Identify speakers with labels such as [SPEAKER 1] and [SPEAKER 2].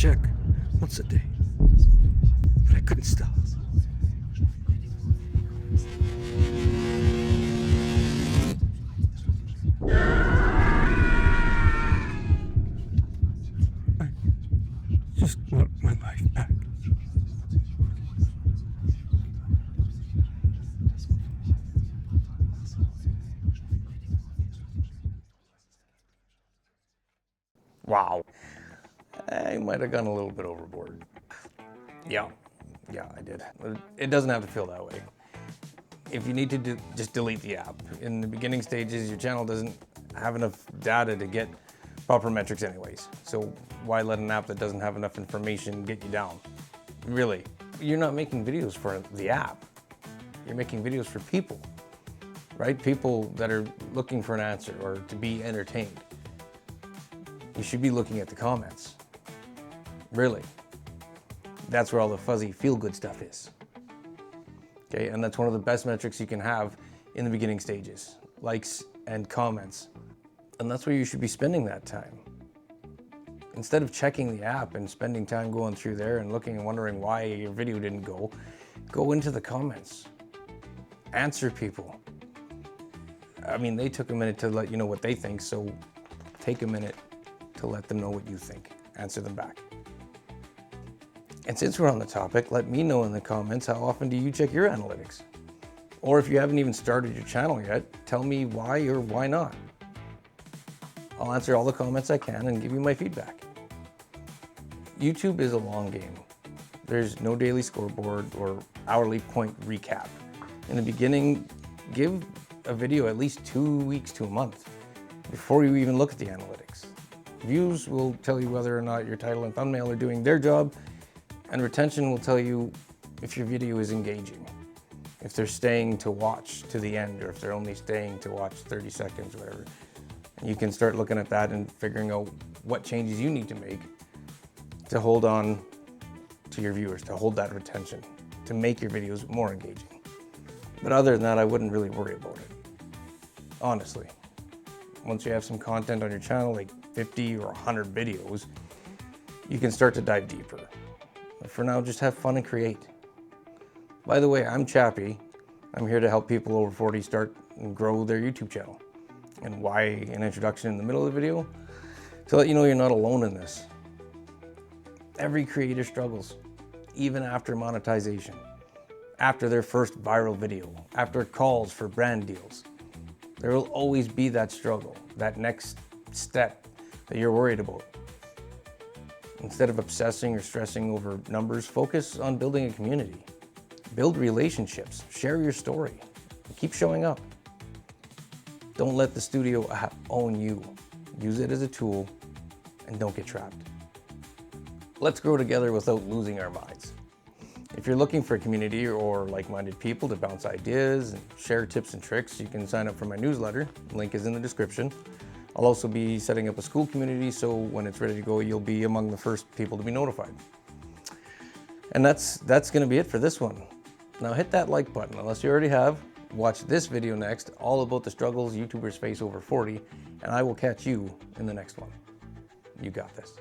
[SPEAKER 1] check once a day, but I couldn't stop. I just want my life back.
[SPEAKER 2] Wow. I might have gone a little bit overboard. Yeah, I did. It doesn't have to feel that way. If you need to just delete the app. In the beginning stages, your channel doesn't have enough data to get proper metrics anyways. So why let an app that doesn't have enough information get you down? Really, you're not making videos for the app. You're making videos for people, right? People that are looking for an answer or to be entertained. You should be looking at the comments. Really. That's where all the fuzzy feel-good stuff is. Okay, and that's one of the best metrics you can have in the beginning stages. Likes and comments. And that's where you should be spending that time. Instead of checking the app and spending time going through there and looking and wondering why your video didn't go into the comments. Answer people. I mean, they took a minute to let you know what they think, so take a minute to let them know what you think. Answer them back. And since we're on the topic, let me know in the comments, how often do you check your analytics? Or if you haven't even started your channel yet, tell me why or why not. I'll answer all the comments I can and give you my feedback. YouTube is a long game. There's no daily scoreboard or hourly point recap. In the beginning, give a video at least 2 weeks to a month before you even look at the analytics. Views will tell you whether or not your title and thumbnail are doing their job, and retention will tell you if your video is engaging, if they're staying to watch to the end, or if they're only staying to watch 30 seconds, whatever. And you can start looking at that and figuring out what changes you need to make to hold on to your viewers, to hold that retention, to make your videos more engaging. But other than that, I wouldn't really worry about it. Honestly. Once you have some content on your channel, like 50 or 100 videos, you can start to dive deeper. But for now, just have fun and create. By the way, I'm Chappy. I'm here to help people over 40 start and grow their YouTube channel. And why an introduction in the middle of the video? To let you know you're not alone in this. Every creator struggles, even after monetization, after their first viral video, after calls for brand deals. There will always be that struggle, that next step that you're worried about. Instead of obsessing or stressing over numbers, focus on building a community. Build relationships, share your story, and keep showing up. Don't let the studio app own you. Use it as a tool and don't get trapped. Let's grow together without losing our minds. If you're looking for a community or like-minded people to bounce ideas and share tips and tricks, you can sign up for my newsletter. Link is in the description. I'll also be setting up a school community, so when it's ready to go, you'll be among the first people to be notified. And that's gonna be it for this one. Now hit that like button, unless you already have. Watch this video next, all about the struggles YouTubers face over 40, and I will catch you in the next one. You got this.